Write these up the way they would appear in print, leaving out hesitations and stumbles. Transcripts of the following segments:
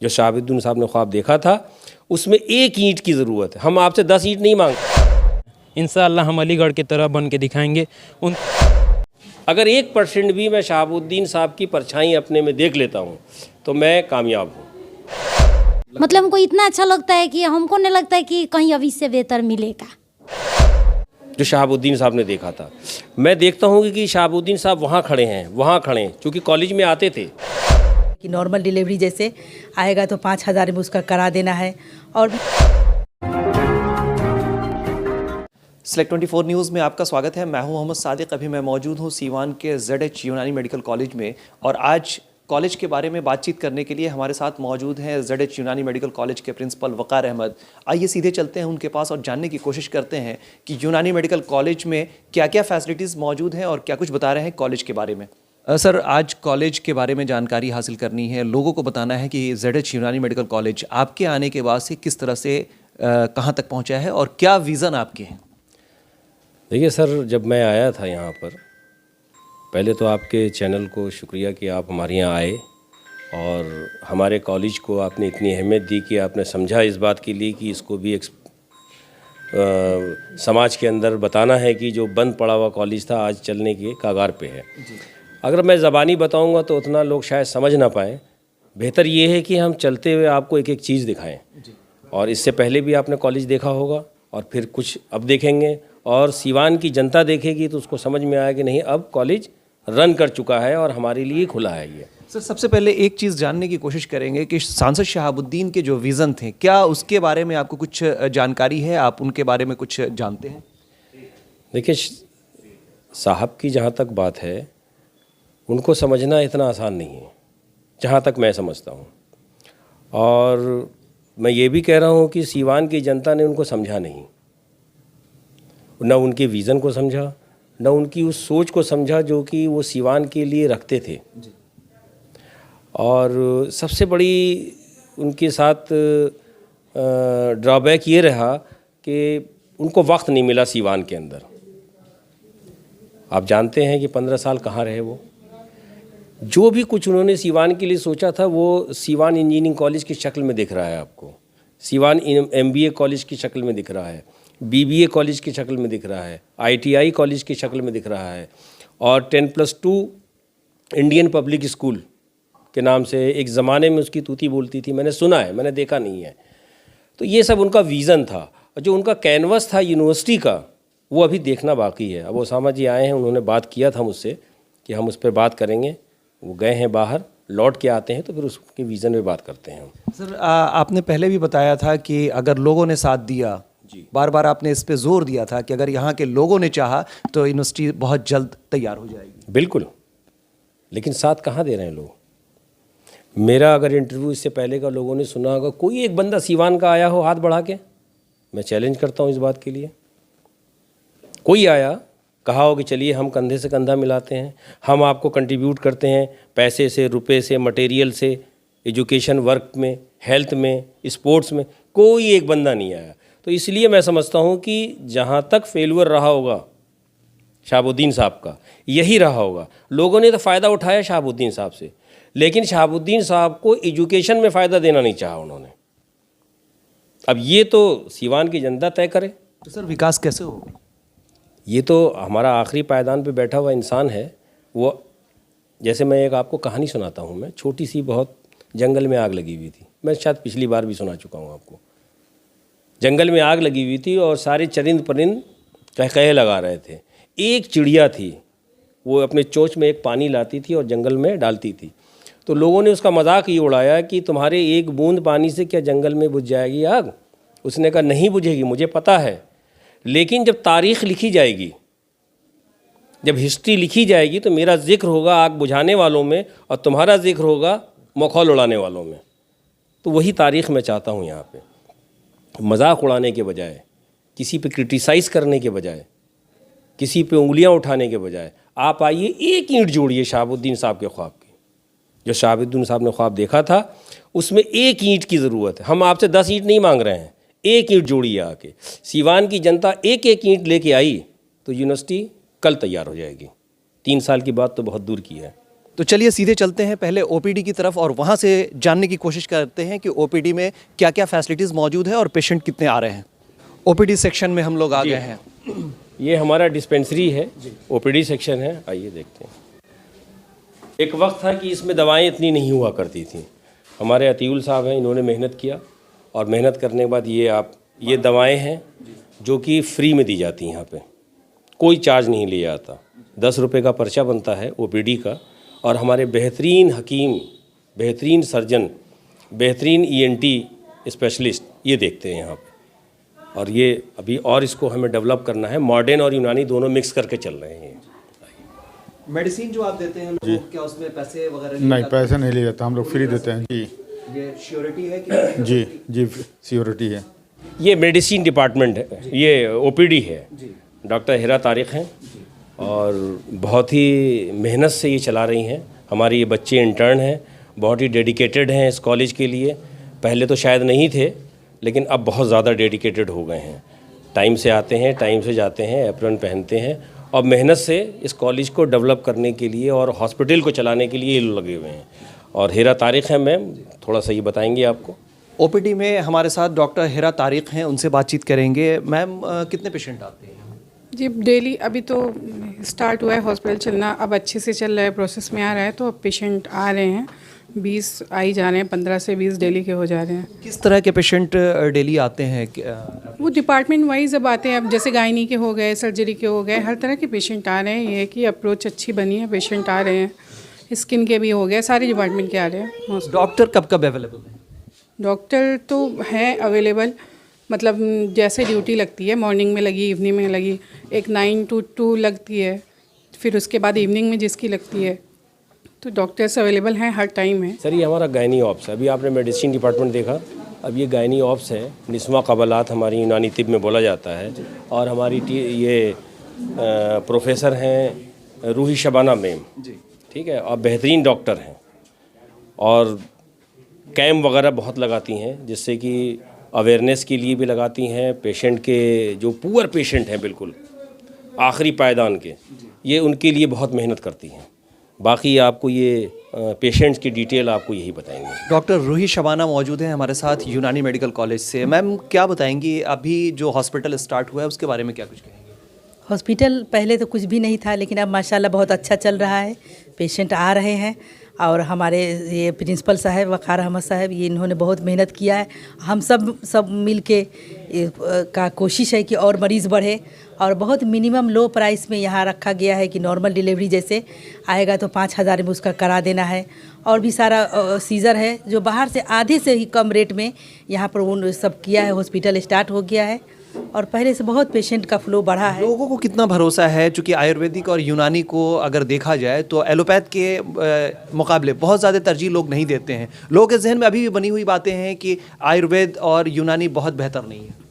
जो शहाबुद्दीन साहब ने ख्वाब देखा था उसमें एक ईंट की ज़रूरत है। हम आपसे 10 ईंट नहीं मांगते। इंशाअल्लाह हम अलीगढ़ की तरह बन के दिखाएंगे। अगर 1% भी मैं शहाबुद्दीन साहब की परछाई अपने में देख लेता हूँ तो मैं कामयाब हूँ। मतलब हमको इतना अच्छा लगता है कि हमको नहीं लगता है कि कहीं अब इससे बेहतर मिलेगा। जो शहाबुद्दीन साहब ने देखा था, मैं देखता हूँ कि शहाबुद्दीन साहब वहाँ खड़े हैं, क्योंकि कॉलेज में आते थे कि नॉर्मल डिलीवरी जैसे आएगा तो 5,000 में उसका करा देना है। और Select 24 न्यूज़ में आपका स्वागत है। मैं हूं मोहम्मद सादिक। अभी मैं मौजूद हूं सीवान के ZH यूनानी मेडिकल कॉलेज में और आज कॉलेज के बारे में बातचीत करने के लिए हमारे साथ मौजूद हैं ZH यूनानी मेडिकल कॉलेज के प्रिंसिपल वक़ार अहमद। आइए सीधे चलते हैं उनके पास और जानने की कोशिश करते हैं कि यूनानी मेडिकल कॉलेज में क्या क्या फैसिलिटीज़ मौजूद हैं और क्या कुछ बता रहे हैं कॉलेज के बारे में। सर, आज कॉलेज के बारे में जानकारी हासिल करनी है, लोगों को बताना है कि ZH यूनानी मेडिकल कॉलेज आपके आने के बाद से किस तरह से कहाँ तक पहुँचा है और क्या विज़न आपके हैं। देखिए सर, जब मैं आया था यहाँ पर, पहले तो आपके चैनल को शुक्रिया कि आप हमारे यहाँ आए और हमारे कॉलेज को आपने इतनी अहमियत दी कि आपने समझा इस बात के लिए कि इसको भी एक समाज के अंदर बताना है कि जो बंद पड़ा हुआ कॉलेज था आज चलने के कागार पे है। अगर मैं ज़बानी बताऊँगा तो उतना लोग शायद समझ ना पाएँ। बेहतर ये है कि हम चलते हुए आपको एक एक चीज़ दिखाएँ। और इससे पहले भी आपने कॉलेज देखा होगा और फिर कुछ अब देखेंगे और सीवान की जनता देखेगी तो उसको समझ में आया कि नहीं, अब कॉलेज रन कर चुका है और हमारे लिए खुला है ये। सर, सबसे पहले एक चीज़ जानने की कोशिश करेंगे कि सांसद शहाबुद्दीन के जो विज़न थे, क्या उसके बारे में आपको कुछ जानकारी है, आप उनके बारे में कुछ जानते हैं। देखिए साहब की जहाँ तक बात है, उनको समझना इतना आसान नहीं है जहाँ तक मैं समझता हूँ। और मैं ये भी कह रहा हूँ कि सीवान की जनता ने उनको समझा नहीं, न उनके विज़न को समझा, न उनकी उस सोच को समझा जो कि वो सीवान के लिए रखते थे। और सबसे बड़ी उनके साथ ड्रॉबैक ये रहा कि उनको वक्त नहीं मिला सीवान के अंदर। आप जानते हैं कि 15 साल कहाँ रहे वो। जो भी कुछ उन्होंने सीवान के लिए सोचा था वो सीवान इंजीनियरिंग कॉलेज की शक्ल में दिख रहा है आपको, सीवान MBA कॉलेज की शक्ल में दिख रहा है, BBA कॉलेज की शक्ल में दिख रहा है, ITI कॉलेज की शक्ल में दिख रहा है और 10+2 इंडियन पब्लिक स्कूल के नाम से एक ज़माने में उसकी तूती बोलती थी। मैंने सुना है, मैंने देखा नहीं है। तो ये सब उनका विज़न था और जो उनका कैनवस था यूनिवर्सिटी का, वो अभी देखना बाकी है। अब ओसामा जी आए हैं, उन्होंने बात किया था मुझसे कि हम उस पर बात करेंगे। वो गए हैं बाहर, लौट के आते हैं तो फिर उसके विज़न में बात करते हैं हम। सर, आपने पहले भी बताया था कि अगर लोगों ने साथ दिया, बार बार आपने इस पे जोर दिया था कि अगर यहाँ के लोगों ने चाहा तो यूनिवर्सिटी बहुत जल्द तैयार हो जाएगी। बिल्कुल, लेकिन साथ कहाँ दे रहे हैं लोग। मेरा अगर इंटरव्यू इससे पहले का लोगों ने सुना होगा, कोई एक बंदा सीवान का आया हो हाथ बढ़ा के, मैं चैलेंज करता हूँ इस बात के लिए। कोई आया कहा हो कि चलिए हम कंधे से कंधा मिलाते हैं, हम आपको कंट्रीब्यूट करते हैं पैसे से, रुपए से, मटेरियल से, एजुकेशन वर्क में, हेल्थ में, स्पोर्ट्स में, कोई एक बंदा नहीं आया। तो इसलिए मैं समझता हूँ कि जहाँ तक फेलुअर रहा होगा शहाबुद्दीन साहब का, यही रहा होगा। लोगों ने तो फ़ायदा उठाया शहाबुद्दीन साहब से, लेकिन शहाबुद्दीन साहब को एजुकेशन में फ़ायदा देना नहीं चाहा उन्होंने। अब ये तो सीवान की जनता तय करे। तो सर, विकास कैसे होगा। ये तो हमारा आखिरी पायदान पे बैठा हुआ इंसान है। वो जैसे मैं एक आपको कहानी सुनाता हूँ। मैं छोटी सी, बहुत जंगल में आग लगी हुई थी। मैं शायद पिछली बार भी सुना चुका हूँ आपको। जंगल में आग लगी हुई थी और सारे चरिंद परिंद कहकहे लगा रहे थे। एक चिड़िया थी, वो अपने चोंच में एक पानी लाती थी और जंगल में डालती थी। तो लोगों ने उसका मजाक ये उड़ाया कि तुम्हारे एक बूंद पानी से क्या जंगल में बुझ जाएगी आग। उसने कहा नहीं बुझेगी, मुझे पता है, लेकिन जब तारीख़ लिखी जाएगी, जब हिस्ट्री लिखी जाएगी तो मेरा जिक्र होगा आग बुझाने वालों में और तुम्हारा जिक्र होगा मखौल उड़ाने वालों में। तो वही तारीख़ मैं चाहता हूँ यहाँ पे। मजाक उड़ाने के बजाय, किसी पे क्रिटिसाइज़ करने के बजाय, किसी पे उंगलियाँ उठाने के बजाय आप आइए, एक ईंट जोड़िए शहाबुद्दीन साहब के ख्वाब की। जो शहाबुद्दीन साहब ने ख्वाब देखा था उसमें एक ईंट की ज़रूरत है। हम आपसे 10 ईंट नहीं मांग रहे हैं, एक ईंट जोड़िए आके। सीवान की जनता एक एक ईंट लेके आई तो यूनिवर्सिटी कल तैयार हो जाएगी। 3 साल की बात तो बहुत दूर की है। तो चलिए सीधे चलते हैं पहले ओपीडी की तरफ और वहाँ से जानने की कोशिश करते हैं कि ओपीडी में क्या क्या फैसिलिटीज़ मौजूद है और पेशेंट कितने आ रहे हैं। ओपीडी सेक्शन में हम लोग आ गए हैं। ये हमारा डिस्पेंसरी है, ओपीडी सेक्शन है। आइए देखते हैं। एक वक्त था कि इसमें दवाएं इतनी नहीं हुआ करती थी। हमारे अतीउल साहब हैं, इन्होंने मेहनत किया और मेहनत करने के बाद ये दवाएं हैं जो कि फ्री में दी जाती हैं। यहाँ पे कोई चार्ज नहीं लिया जाता। 10 रुपये का पर्चा बनता है ओपीडी का, और हमारे बेहतरीन हकीम, बेहतरीन सर्जन, बेहतरीन ईएनटी स्पेशलिस्ट ये देखते हैं यहाँ पे। और ये अभी और इसको हमें डेवलप करना है, मॉडर्न और यूनानी दोनों मिक्स करके चल रहे हैं। मेडिसिन जो आप देते हैं लोगों को, क्या उसमें पैसे वगैरह नहीं, पैसा नहीं लिया जाता, हम लोग फ्री देते हैं जी। ये श्योरिटी है कि जी जी सिक्योरिटी है। ये मेडिसिन डिपार्टमेंट है, ये ओपीडी है। डॉक्टर हिरा तारिक हैं और बहुत ही मेहनत से ये चला रही हैं। हमारे ये बच्चे इंटर्न हैं, बहुत ही डेडिकेटेड हैं इस कॉलेज के लिए। पहले तो शायद नहीं थे, लेकिन अब बहुत ज़्यादा डेडिकेटेड हो गए हैं। टाइम से आते हैं, टाइम से जाते हैं, एप्रन पहनते हैं और मेहनत से इस कॉलेज को डेवलप करने के लिए और हॉस्पिटल को चलाने के लिए ये लोग लगे हुए हैं। और हिरा तारिक हैं मैम, थोड़ा सा ये बताएंगे आपको। ओपीडी में हमारे साथ डॉक्टर हिरा तारिक हैं, उनसे बातचीत करेंगे। मैम कितने पेशेंट आते हैं? जी डेली अभी तो स्टार्ट हुआ है हॉस्पिटल चलना, अब अच्छे से चल रहा है, प्रोसेस में आ रहा है, तो अब पेशेंट आ रहे हैं, 20 आ ही जा रहे हैं, 15 से 20 डेली के हो जा रहे हैं। किस तरह के पेशेंट डेली आते हैं? वो डिपार्टमेंट वाइज अब आते हैं, अब जैसे गायनी के हो गए, सर्जरी के हो गए, हर तरह के पेशेंट आ रहे हैं। ये है कि अप्रोच अच्छी बनी है, पेशेंट आ रहे हैं, स्किन के भी हो गए, सारे डिपार्टमेंट के आ रहे हैं। डॉक्टर कब कब अवेलेबल है? डॉक्टर तो है अवेलेबल, मतलब जैसे ड्यूटी लगती है, मॉर्निंग में लगी, इवनिंग में लगी, एक 9 to 2 लगती है, फिर उसके बाद इवनिंग में जिसकी लगती है, तो डॉक्टर्स अवेलेबल हैं, हर टाइम है। सर ये हमारा गायनी ऑप्स है। अभी आपने मेडिसिन डिपार्टमेंट देखा, अब ये गायनी ऑप्स है। निस्वा कबलात हमारी यूनानी तिब में बोला जाता है। और हमारी ये प्रोफेसर हैं रूही शबाना मैम, ठीक है, और बेहतरीन डॉक्टर हैं और कैम्प वगैरह बहुत लगाती हैं, जिससे कि अवेयरनेस के लिए भी लगाती हैं। पेशेंट के जो पुअर पेशेंट हैं, बिल्कुल आखिरी पायदान के, ये उनके लिए बहुत मेहनत करती हैं। बाकी आपको ये पेशेंट्स की डिटेल आपको यही बताएंगे। डॉक्टर रूही शबाना मौजूद हैं हमारे साथ यूनानी मेडिकल कॉलेज से। मैम क्या बताएंगी, अभी जो हॉस्पिटल स्टार्ट हुआ है उसके बारे में क्या कुछ कहेंगे? हॉस्पिटल पहले तो कुछ भी नहीं था, लेकिन अब माशाल्लाह बहुत अच्छा चल रहा है, पेशेंट आ रहे हैं। और हमारे ये प्रिंसिपल साहब वक़ार अहमद साहब, ये इन्होंने बहुत मेहनत किया है। हम सब मिल के का कोशिश है कि और मरीज़ बढ़े, और बहुत मिनिमम लो प्राइस में यहाँ रखा गया है कि नॉर्मल डिलीवरी जैसे आएगा तो 5,000 में उसका करा देना है। और भी सारा सीज़र है जो बाहर से आधे से ही कम रेट में यहाँ पर उन सब किया है। हॉस्पिटल स्टार्ट हो गया है और पहले से बहुत पेशेंट का फ्लो बढ़ा है। लोगों को कितना भरोसा है, चूँकि आयुर्वेदिक और यूनानी को अगर देखा जाए तो एलोपैथ के मुकाबले बहुत ज़्यादा तरजीह लोग नहीं देते हैं। लोगों के जहन में अभी भी बनी हुई बातें हैं कि आयुर्वेद और यूनानी बहुत बेहतर नहीं है।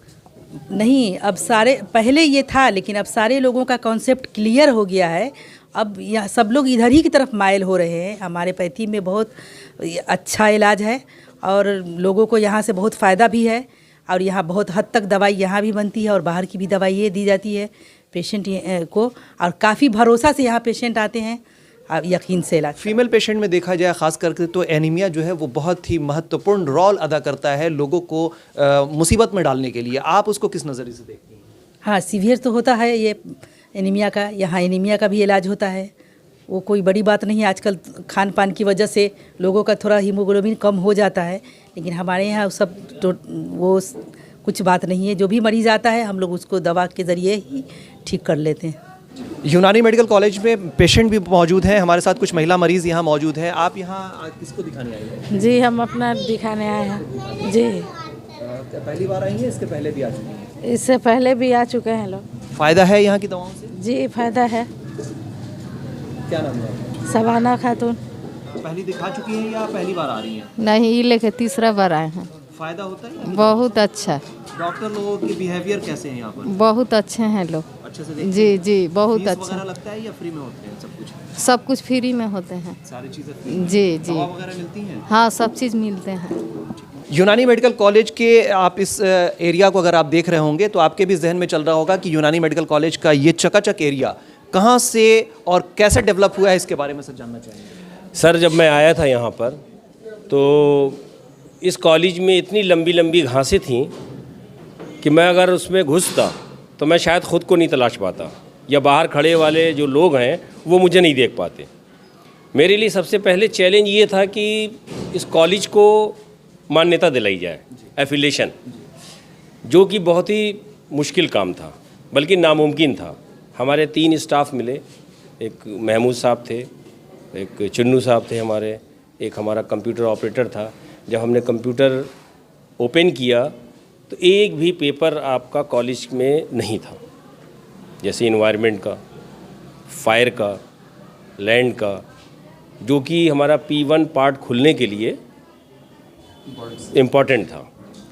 नहीं, अब सारे, पहले ये था, लेकिन अब सारे लोगों का कॉन्सेप्ट क्लियर हो गया है। अब यह सब लोग इधर ही की तरफ माइल हो रहे हैं। हमारे पैथी में बहुत अच्छा इलाज है और लोगों को यहाँ से बहुत फ़ायदा भी है। और यहाँ बहुत हद तक दवाई यहाँ भी बनती है और बाहर की भी दवाई ये दी जाती है पेशेंट को, और काफ़ी भरोसा से यहाँ पेशेंट आते हैं, यकीन से इलाज। फीमेल पेशेंट में देखा जाए ख़ास करके तो एनीमिया जो है वो बहुत ही महत्वपूर्ण रोल अदा करता है लोगों को मुसीबत में डालने के लिए। आप उसको किस नज़रिए से देखती हैं? हाँ, सीवियर तो होता है ये एनीमिया का। यहाँ एनीमिया का भी इलाज होता है, वो कोई बड़ी बात नहीं है। आजकल खान पान की वजह से लोगों का थोड़ा हीमोग्लोबिन कम हो जाता है, लेकिन हमारे यहाँ सब तो वो कुछ बात नहीं है। जो भी मरीज़ आता है हम लोग उसको दवा के ज़रिए ही ठीक कर लेते हैं। यूनानी मेडिकल कॉलेज में पेशेंट भी मौजूद हैं, हमारे साथ कुछ महिला मरीज़ यहाँ मौजूद हैं। आप यहाँ किसको दिखाने आई हैं? जी हम अपना दिखाने आए हैं जी। पहली बार आई हैं, इसके पहले भी आ चुकी हैं? इससे पहले भी आ चुके हैं लोग। फ़ायदा है यहाँ की दवाओं से? जी फ़ायदा है। क्या नाम है आपका? सबाना खातून। पहली दिखा चुकी हैं या पहली बार आ रही हैं? नहीं, ये लेके तीसरा बार आए हैं। फ़ायदा होता है? बहुत अच्छा। डॉक्टर लोगों के बिहेवियर कैसे हैं यहाँ पर? बहुत अच्छे हैं लोग। अच्छे से देखते जी जी बहुत फीस अच्छा। वगैरह लगता है या फ्री में होते हैं सब कुछ? सब कुछ फ्री में होते हैं। सारी चीज़ें फ्री में? जी जी दवा वगैरह मिलती हैं? हाँ, सब चीज़ मिलते हैं। यूनानी मेडिकल कॉलेज के आप इस एरिया को अगर आप देख रहे होंगे तो आपके भी जहन में चल रहा होगा कि यूनानी मेडिकल कॉलेज का ये चकाचक एरिया कहाँ से और कैसे डेवलप हुआ है, इसके बारे में सर जानना चाहेंगे। सर जब मैं आया था यहाँ पर तो इस कॉलेज में इतनी लंबी लंबी घासें थीं कि मैं अगर उसमें घुसता तो मैं शायद ख़ुद को नहीं तलाश पाता, या बाहर खड़े वाले जो लोग हैं वो मुझे नहीं देख पाते। मेरे लिए सबसे पहले चैलेंज ये था कि इस कॉलेज को मान्यता दिलाई जाए, एफिलिएशन, जो कि बहुत ही मुश्किल काम था, बल्कि नामुमकिन था। हमारे 3 स्टाफ मिले, एक महमूद साहब थे, एक चुन्नू साहब थे हमारे, एक हमारा कंप्यूटर ऑपरेटर था। जब हमने कंप्यूटर ओपन किया तो एक भी पेपर आपका कॉलेज में नहीं था, जैसे इन्वायरमेंट का, फायर का, लैंड का, जो कि हमारा P1 पार्ट खुलने के लिए इम्पॉर्टेंट था।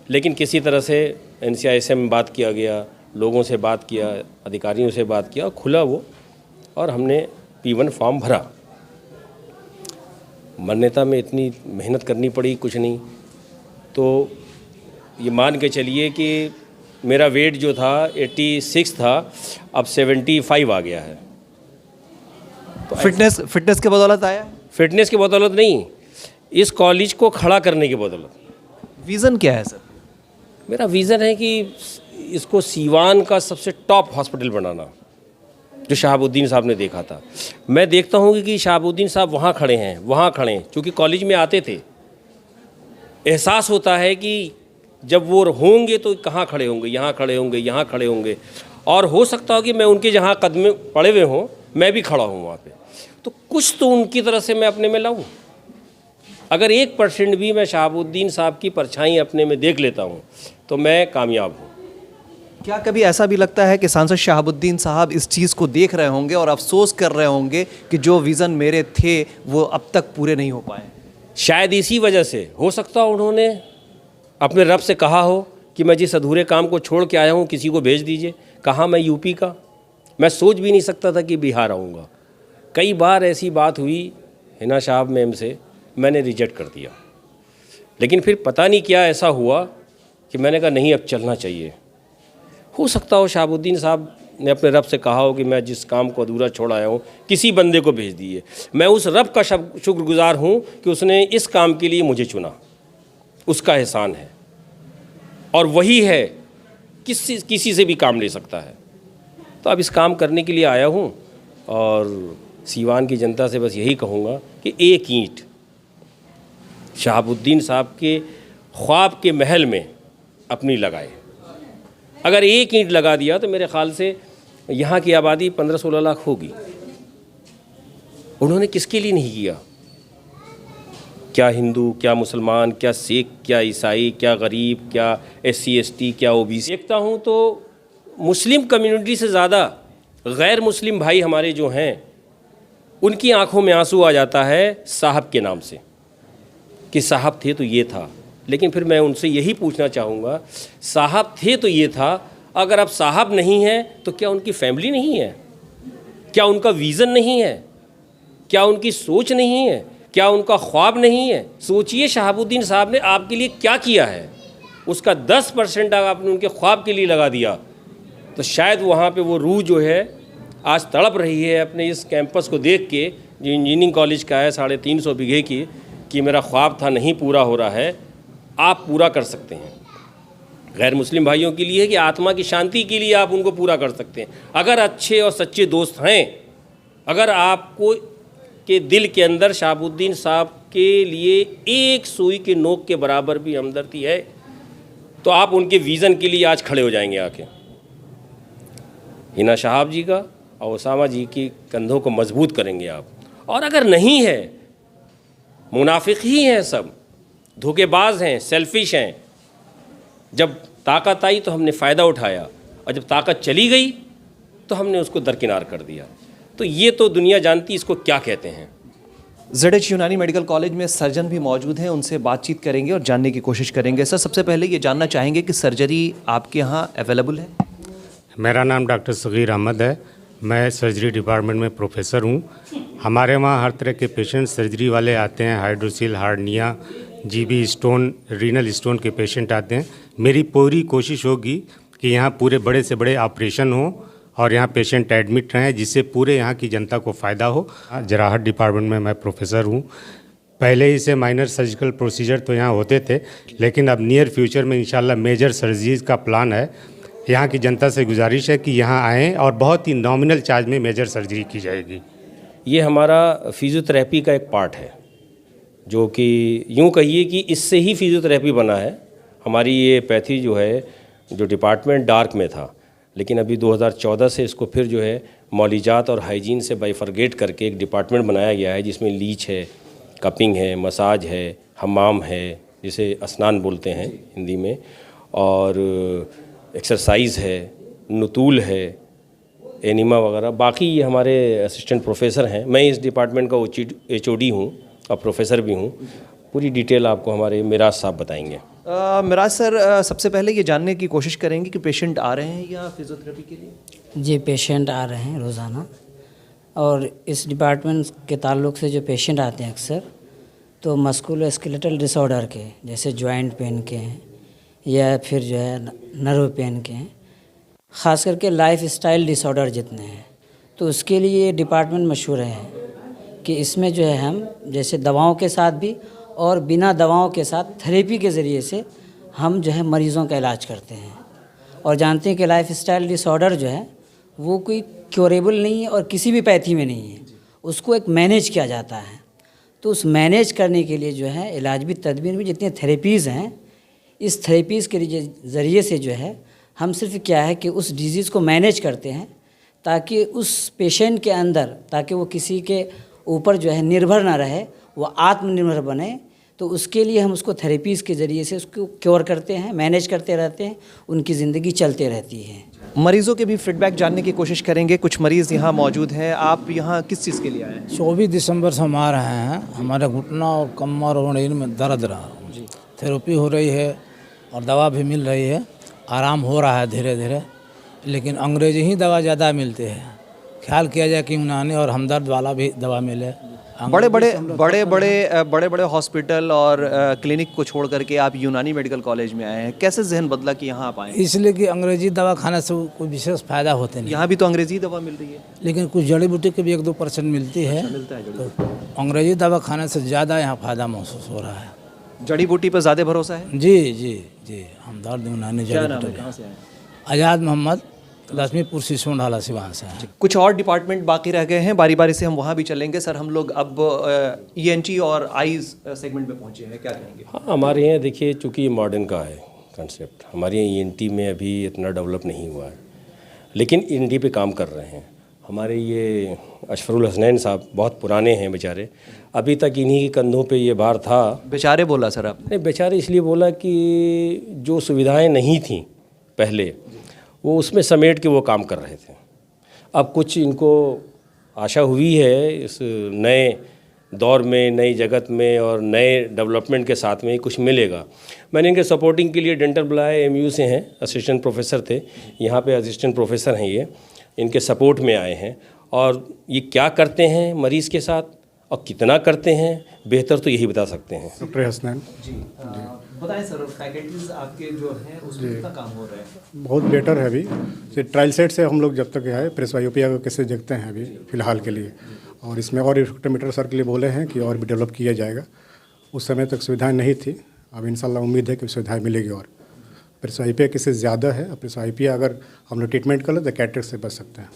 लेकिन किसी तरह से NCISM में बात किया गया, लोगों से बात किया, अधिकारियों से बात किया, खुला वो, और हमने P1 फॉर्म भरा। मान्यता में इतनी मेहनत करनी पड़ी, कुछ नहीं, तो ये मान के चलिए कि मेरा वेट जो था 86 था, अब 75 आ गया है। तो फिटनेस के बदौलत आया? फिटनेस की बदौलत नहीं, इस कॉलेज को खड़ा करने की बदौलत। विज़न क्या है सर? मेरा विज़न है कि इसको सीवान का सबसे टॉप हॉस्पिटल बनाना, जो शहाबुद्दीन साहब ने देखा था। मैं देखता हूँ कि शहाबुद्दीन साहब वहाँ खड़े हैं, वहाँ खड़े हैं, क्योंकि कॉलेज में आते थे। एहसास होता है कि जब वो होंगे तो कहाँ खड़े होंगे, यहाँ खड़े होंगे, यहाँ खड़े होंगे, और हो सकता हो कि मैं उनके जहाँ कदम पड़े हुए हों, मैं भी खड़ा हूँ वहाँ पे, तो कुछ तो उनकी तरह से मैं अपने में लाऊं। अगर 1% भी मैं शहाबुद्दीन साहब की परछाई अपने में देख लेता हूँ तो मैं कामयाब हूँ। क्या कभी ऐसा भी लगता है कि सांसद शहाबुद्दीन साहब इस चीज़ को देख रहे होंगे और अफसोस कर रहे होंगे कि जो विज़न मेरे थे वो अब तक पूरे नहीं हो पाए? शायद इसी वजह से हो सकता हो उन्होंने अपने रब से कहा हो कि मैं जिस अधूरे काम को छोड़ के आया हूँ किसी को भेज दीजिए। कहाँ मैं यूपी का, मैं सोच भी नहीं सकता था कि बिहार आऊँगा। कई बार ऐसी बात हुई हिना साहब मैम से, मैंने रिजेक्ट कर दिया, लेकिन फिर पता नहीं क्या ऐसा हुआ कि मैंने कहा नहीं, अब चलना चाहिए। हो सकता हो शहाबुद्दीन साहब ने अपने रब से कहा हो कि मैं जिस काम को अधूरा छोड़ आया हूँ किसी बंदे को भेज दिए। मैं उस रब का शुक्रगुजार हूँ कि उसने इस काम के लिए मुझे चुना, उसका एहसान है, और वही है किसी से भी काम ले सकता है। तो अब इस काम करने के लिए आया हूँ, और सीवान की जनता से बस यही कहूँगा कि एक ईंट शहाबुद्दीन साहब के ख्वाब के महल में अपनी लगाए। अगर एक ईंट लगा दिया तो मेरे ख्याल से यहाँ की आबादी 15-16 लाख होगी। उन्होंने किसके लिए नहीं किया? क्या हिंदू, क्या मुसलमान, क्या सिख, क्या ईसाई, क्या गरीब, क्या SC ST, क्या OBC। देखता हूँ तो मुस्लिम कम्युनिटी से ज़्यादा गैर मुस्लिम भाई हमारे जो हैं उनकी आंखों में आंसू आ जाता है साहब के नाम से, कि साहब थे तो ये था। लेकिन फिर मैं उनसे यही पूछना चाहूँगा, साहब थे तो ये था, अगर अब साहब नहीं हैं तो क्या उनकी फैमिली नहीं है? क्या उनका विज़न नहीं है? क्या उनकी सोच नहीं है? क्या उनका ख्वाब नहीं है? सोचिए शहाबुद्दीन साहब ने आपके लिए क्या किया है, उसका 10% अगर आपने उनके ख्वाब के लिए लगा दिया तो शायद वहाँ पे वो रूह जो है आज तड़प रही है अपने इस कैंपस को देख के, जो इंजीनियरिंग कॉलेज का है 350 बीघे की, कि मेरा ख्वाब था नहीं पूरा हो रहा है। आप पूरा कर सकते हैं। गैर मुस्लिम भाइयों के लिए कि आत्मा की शांति के लिए आप उनको पूरा कर सकते हैं। अगर अच्छे और सच्चे दोस्त हैं, अगर आपको के दिल के अंदर शहाबुद्दीन साहब के लिए एक सुई के नोक के बराबर भी हमदर्दी है, तो आप उनके विज़न के लिए आज खड़े हो जाएंगे आके। हिना साहब जी का और उसामा जी की कंधों को मजबूत करेंगे आप। और अगर नहीं है, मुनाफिक ही हैं, सब धोखेबाज हैं, सेल्फिश हैं। जब ताकत आई तो हमने फ़ायदा उठाया, और जब ताकत चली गई तो हमने उसको दरकिनार कर दिया। तो ये तो दुनिया जानती इसको क्या कहते हैं। ZH यूनानी मेडिकल कॉलेज में सर्जन भी मौजूद हैं, उनसे बातचीत करेंगे और जानने की कोशिश करेंगे। सर, सबसे पहले ये जानना चाहेंगे कि सर्जरी आपके यहाँ अवेलेबल है? मेरा नाम डॉक्टर सगीर अहमद है, मैं सर्जरी डिपार्टमेंट में प्रोफेसर हूँ। हमारे वहाँ हर तरह के पेशेंट सर्जरी वाले आते हैं, hydrocele, hernia, GB stone, renal stone के पेशेंट आते हैं। मेरी पूरी कोशिश होगी कि यहाँ पूरे बड़े से बड़े ऑपरेशन हो और यहाँ पेशेंट एडमिट रहें, जिससे पूरे यहाँ की जनता को फ़ायदा हो। जराहत डिपार्टमेंट में मैं प्रोफेसर हूँ। पहले ही से माइनर सर्जिकल प्रोसीजर तो यहाँ होते थे, लेकिन अब नियर फ्यूचर में इंशाल्लाह मेजर सर्जरीज का प्लान है। यहाँ की जनता से गुजारिश है कि यहाँ आएँ और बहुत ही नॉमिनल चार्ज में मेजर सर्जरी की जाएगी। ये हमारा फिजियोथेरेपी का एक पार्ट है, जो कि यूँ कहिए कि इससे ही फिजियोथेरेपी बना है। हमारी ये पैथी जो है, जो डिपार्टमेंट डार्क में था, लेकिन अभी 2014 से इसको फिर जो है मौलिजात और हाइजीन से बाइफरगेट करके एक डिपार्टमेंट बनाया गया है, जिसमें लीच है, कपिंग है, मसाज है, हमाम है, जिसे स्नान बोलते हैं हिंदी में, और एक्सरसाइज है, नुतूल है, एनिमा वगैरह। बाकी ये हमारे असिस्टेंट प्रोफेसर हैं। मैं इस डिपार्टमेंट का HOD हूँ और प्रोफेसर भी हूँ। पूरी डिटेल आपको हमारे मिराज साहब बताएंगे। मिराज सर, सबसे पहले ये जानने की कोशिश करेंगे कि पेशेंट आ रहे हैं या फिजियोथेरेपी के लिए? जी, पेशेंट आ रहे हैं रोज़ाना, और इस डिपार्टमेंट के ताल्लुक़ से जो पेशेंट आते हैं अक्सर तो मस्कुलोस्केलेटल डिसऑर्डर के, जैसे जॉइंट पेन के हैं या फिर जो है नर्व पेन के हैं, ख़ास करके लाइफ स्टाइल डिसऑर्डर जितने हैं, तो उसके लिए ये डिपार्टमेंट मशहूर है कि इसमें जो है हम जैसे दवाओं के साथ भी और बिना दवाओं के साथ थेरेपी के ज़रिए से हम जो है मरीज़ों का इलाज करते हैं। और जानते हैं कि लाइफ स्टाइल डिसऑर्डर जो है वो कोई क्योरेबल नहीं है और किसी भी पैथी में नहीं है, उसको एक मैनेज किया जाता है। तो उस मैनेज करने के लिए जो है इलाज भी तदबीर भी जितनी थेरेपीज़ हैं, इस थेरेपीज़ के ज़रिए से जो है हम सिर्फ क्या है कि उस डिज़ीज़ को मैनेज करते हैं, ताकि उस पेशेंट के अंदर, ताकि वो किसी के ऊपर जो है निर्भर ना रहे, वो आत्मनिर्भर बने। तो उसके लिए हम उसको थेरेपीज़ के ज़रिए से उसको क्योर करते हैं, मैनेज करते रहते हैं, उनकी ज़िंदगी चलते रहती है। मरीजों के भी फीडबैक जानने की कोशिश करेंगे। कुछ मरीज़ यहाँ मौजूद हैं। आप यहाँ किस चीज़ के लिए आए हैं? 24 दिसंबर से हम आ रहे हैं। हमारे घुटना और कमर और रीढ़ में दर्द रहा, थेरेपी हो रही है और दवा भी मिल रही है, आराम हो रहा है धीरे धीरे, लेकिन अंग्रेजी ही दवा ज़्यादा मिलती है। ख्याल किया जाए कि यूनानी और हमदर्द वाला भी दवा मिले। बड़े बड़े हॉस्पिटल और क्लिनिक को छोड़ करके आप यूनानी मेडिकल कॉलेज में आए हैं, कैसे जहन बदला कि यहाँ आप आए? इसलिए कि अंग्रेजी दवा खाने से कोई विशेष फायदा होते नहीं। यहाँ भी तो अंग्रेजी दवा मिल रही है, लेकिन कुछ जड़ी बूटी की भी 1-2% मिलती है। मिलता है तो अंग्रेजी दवा खाने से ज़्यादा यहाँ फ़ायदा महसूस हो रहा है। जड़ी बूटी पर ज़्यादा भरोसा है? जी जी जी, हमदर्द यूनानी जड़ी बूटी। कहाँ से आए? आज़ाद मोहम्मद, लक्ष्मीपुर सिसोन ढाला सिवान से हैं। कुछ और डिपार्टमेंट बाकी रह गए हैं, बारी बारी से हम वहाँ भी चलेंगे। सर, हम लोग अब ENT और आईज सेगमेंट में पहुँचे हैं, क्या कहेंगे? हाँ, हमारे यहाँ देखिए, चूँकि मॉडर्न का है कंसेप्ट, हमारे यहाँ ENT में अभी इतना डेवलप नहीं हुआ है, लेकिन ENT पे काम कर रहे हैं। हमारे ये अशफरुल हसनैन साहब बहुत पुराने हैं बेचारे, अभी तक इन्हीं के कंधों पे ये भार था। बेचारे बोला सर आपने? नहीं, बेचारे इसलिए बोला कि जो सुविधाएं नहीं थीं पहले, वो उसमें समेट के वो काम कर रहे थे। अब कुछ इनको आशा हुई है इस नए दौर में, नई जगत में और नए डेवलपमेंट के साथ में ही कुछ मिलेगा। मैंने इनके सपोर्टिंग के लिए डेंटल बुलाया, MU से हैं, असिस्टेंट प्रोफेसर थे, यहाँ पे असिस्टेंट प्रोफेसर हैं, ये इनके सपोर्ट में आए हैं। और ये क्या करते हैं मरीज़ के साथ और कितना करते हैं, बेहतर तो यही बता सकते हैं डॉक्टर हसनैन जी। बताएं सर, फैकल्टीज़ आपके जो हैं उसमें कितना काम हो रहा है? बहुत बेटर है अभी से ट्रायल सेट से हम लोग जब तक है प्रेसवायोपिया को कैसे देखते हैं अभी फ़िलहाल के लिए, और इसमें और इलेक्ट्रोमीटर सर के लिए बोले हैं कि और भी डेवलप किया जाएगा। उस समय तक सुविधाएं नहीं थी, अब इंशाल्लाह उम्मीद है कि सुविधाएं मिलेगी। और प्रेसवायोपिया किससे ज़्यादा है, प्रेसवायोपिया अगर हम लोग ट्रीटमेंट कर ले तो कैटरेक्ट से बच सकते हैं।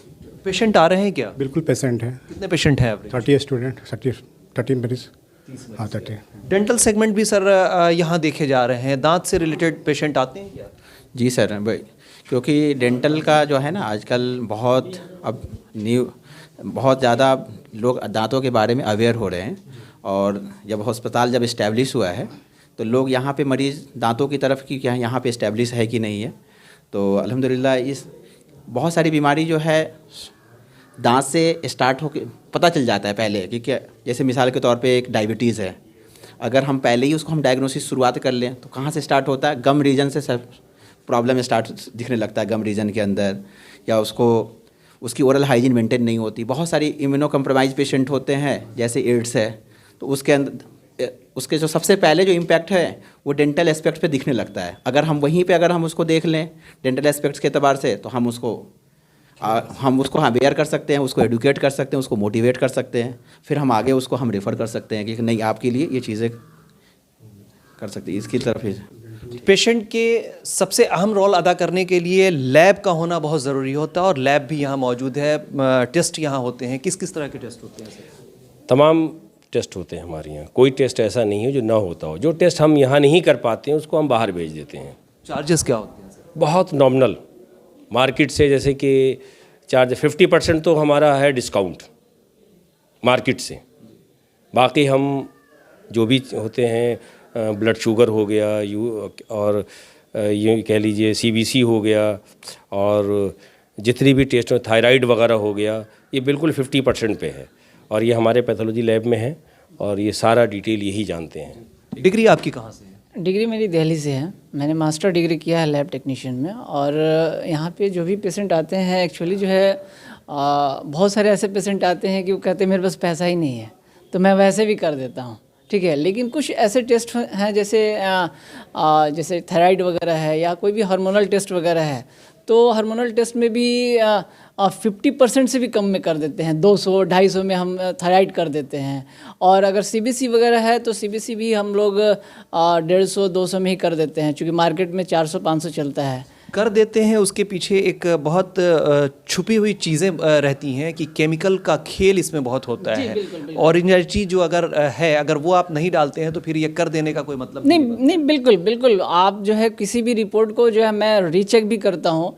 पेशेंट आ रहे हैं क्या? बिल्कुल पेशेंट हैं। कितने पेशेंट हैं? 30 स्टूडेंट, 30 मरीज। हाँ, 30। डेंटल सेगमेंट भी सर यहाँ देखे जा रहे हैं, दांत से रिलेटेड पेशेंट आते हैं क्या? जी सर, क्योंकि डेंटल का जो है ना आजकल बहुत ज़्यादा लोग दांतों के बारे में अवेयर हो रहे हैं, और जब हॉस्पिटल जब इस्टेब्लिश हुआ है तो लोग यहाँ पे मरीज़ दांतों की तरफ की क्या यहाँ पे इस्टेब्लिश है कि नहीं है, तो अल्हम्दुलिल्लाह इस बहुत सारी बीमारी जो है दांत से स्टार्ट होकर पता चल जाता है पहले कि क्या, जैसे मिसाल के तौर पे एक डायबिटीज़ है, अगर हम पहले ही उसको हम डायग्नोसिस शुरुआत कर लें तो कहाँ से स्टार्ट होता है? गम रीजन से सब प्रॉब्लम स्टार्ट दिखने लगता है, गम रीजन के अंदर, या उसकी ओरल हाइजीन मेंटेन नहीं होती। बहुत सारी इम्यूनो कम्प्रोमाइज पेशेंट होते हैं, जैसे एड्स है, तो उसके अंदर उसके जो सबसे पहले जो इम्पैक्ट है वो डेंटल एस्पेक्ट पे दिखने लगता है। अगर हम वहीं पे अगर हम उसको देख लें डेंटल एस्पेक्ट्स के एतबार से, तो हम उसको हम उसको अवेयर कर सकते हैं, उसको एडुकेट कर सकते हैं, उसको मोटिवेट कर सकते हैं, फिर हम आगे उसको हम रेफ़र कर सकते हैं कि नहीं आपके लिए ये चीज़ें कर सकते हैं, इसकी तरफ ही। पेशेंट के सबसे अहम रोल अदा करने के लिए लैब का होना बहुत ज़रूरी होता है और लैब भी यहाँ मौजूद है। टेस्ट यहाँ होते हैं, किस किस तरह के टेस्ट होते हैं सर? तमाम टेस्ट होते हैं हमारे यहाँ, कोई टेस्ट ऐसा नहीं है जो ना होता हो। जो टेस्ट हम यहाँ नहीं कर पाते हैं उसको हम बाहर भेज देते हैं। चार्जेस क्या होते हैं सर? बहुत नॉमिनल, मार्केट से जैसे कि चार्ज 50% तो हमारा है डिस्काउंट मार्केट से। बाकी हम जो भी होते हैं, ब्लड शुगर हो गया और ये कह लीजिए CBC हो गया और जितनी भी टेस्ट हो, थायराइड वगैरह हो गया, ये बिल्कुल 50% पे है और ये हमारे पैथोलॉजी लैब में है और ये सारा डिटेल यही जानते हैं। डिग्री आपकी कहाँ से है? डिग्री मेरी दिल्ली से है। मैंने मास्टर डिग्री किया है लैब टेक्नीशियन में। और यहाँ पे जो भी पेशेंट आते हैं एक्चुअली जो है बहुत सारे ऐसे पेशेंट आते हैं कि वो कहते हैं मेरे पास पैसा ही नहीं है, तो मैं वैसे भी कर देता हूँ, ठीक है। लेकिन कुछ ऐसे टेस्ट हैं जैसे थायराइड वगैरह है या कोई भी हार्मोनल टेस्ट वगैरह है, तो हार्मोनल टेस्ट में भी 50% से भी कम में कर देते हैं, 200-250 में हम थायराइड कर देते हैं। और अगर CBC वगैरह है तो CBC भी हम लोग 150-200 में ही कर देते हैं, क्योंकि मार्केट में 400-500 चलता है। कर देते हैं, उसके पीछे एक बहुत छुपी हुई चीज़ें रहती हैं कि केमिकल का खेल इसमें बहुत होता है। ओरिजिनलिटी जो अगर है, अगर वो आप नहीं डालते हैं तो फिर ये कर देने का कोई मतलब नहीं, बिल्कुल बिल्कुल। आप जो है किसी भी रिपोर्ट को जो है मैं रीचेक भी करता हूँ।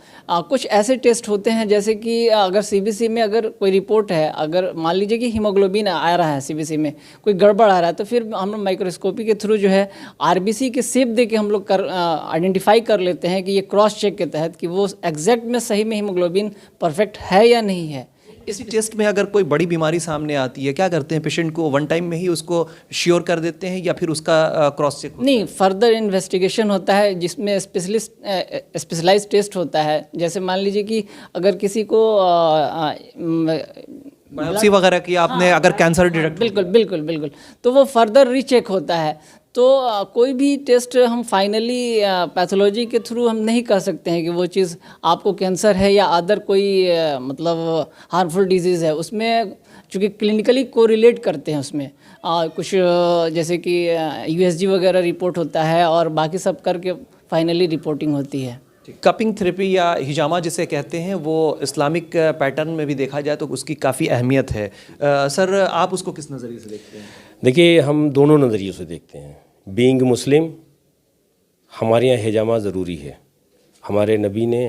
कुछ ऐसे टेस्ट होते हैं जैसे कि अगर CBC में अगर कोई रिपोर्ट है, अगर मान लीजिए कि हीमोग्लोबिन आ रहा है CBC में कोई गड़बड़ आ रहा है, तो फिर हम लोग माइक्रोस्कोपी के थ्रू जो है RBC के शेप दे के हम लोग आइडेंटिफाई कर लेते हैं कि ये क्रॉस चेक के तहत कि वो एग्जैक्ट में सही में हीमोग्लोबिन परफेक्ट है या नहीं है। इसी टेस्ट में अगर कोई बड़ी बीमारी सामने आती है, क्या करते हैं? पेशेंट को वन टाइम में ही उसको श्योर कर देते हैं या फिर उसका क्रॉस चेक? नहीं, फर्दर इन्वेस्टिगेशन होता है जिसमें स्पेशलाइज्ड टेस्ट होता है। जैसे मान लीजिए कि अगर किसी को बायोप्सी वगैरह की आपने, अगर कैंसर डिटेक्ट, बिल्कुल, तो वो फर्दर रीचेक होता है। तो कोई भी टेस्ट हम फाइनली पैथोलॉजी के थ्रू हम नहीं कह सकते हैं कि वो चीज़ आपको कैंसर है या अदर कोई मतलब हार्मफुल डिजीज़ है। उसमें चूँकि क्लिनिकली कोरिलेट करते हैं उसमें कुछ जैसे कि USG वगैरह रिपोर्ट होता है और बाकी सब करके फाइनली रिपोर्टिंग होती है। कपिंग थेरेपी या हिजामा जिसे कहते हैं, वो इस्लामिक पैटर्न में भी देखा जाए तो उसकी काफ़ी अहमियत है। सर, आप उसको किस नज़रिए से देखते हैं? देखिए, हम दोनों नज़रियों से देखते हैं। बीइंग मुस्लिम, हमारे यहाँ हिजामा ज़रूरी है। हमारे नबी ने,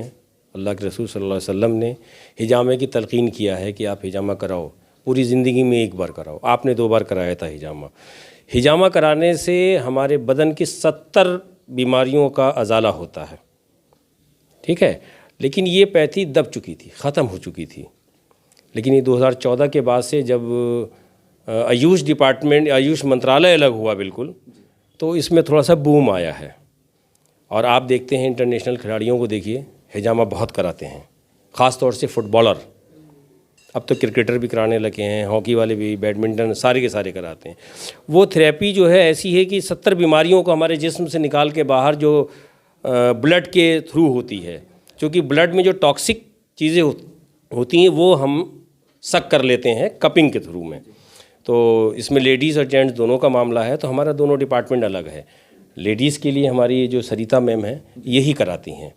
अल्लाह के रसूल सल्लल्लाहु अलैहि वसल्लम ने हिजामे की तलकीन किया है कि आप हिजामा कराओ, पूरी ज़िंदगी में एक बार कराओ। आपने 2 बार कराया था हिजामा। हिजामा कराने से हमारे बदन की 70 बीमारियों का अजाला होता है, ठीक है। लेकिन ये पैथी दब चुकी थी, ख़त्म हो चुकी थी। लेकिन ये 2014 के बाद से जब आयुष मंत्रालय अलग हुआ बिल्कुल, तो इसमें थोड़ा सा बूम आया है। और आप देखते हैं इंटरनेशनल खिलाड़ियों को, देखिए हिजामा बहुत कराते हैं, ख़ास तौर से फुटबॉलर। अब तो क्रिकेटर भी कराने लगे हैं, हॉकी वाले भी, बैडमिंटन, सारे के सारे कराते हैं। वो थेरेपी जो है ऐसी है कि 70 बीमारियों को हमारे जिस्म से निकाल के बाहर जो ब्लड के थ्रू होती है, क्योंकि ब्लड में जो टॉक्सिक चीज़ें होती हैं वो हम सक कर लेते हैं कपिंग के थ्रू में। तो इसमें लेडीज़ और जेंट्स दोनों का मामला है, तो हमारा दोनों डिपार्टमेंट अलग है। लेडीज़ के लिए हमारी जो सरिता मैम है यही कराती हैं,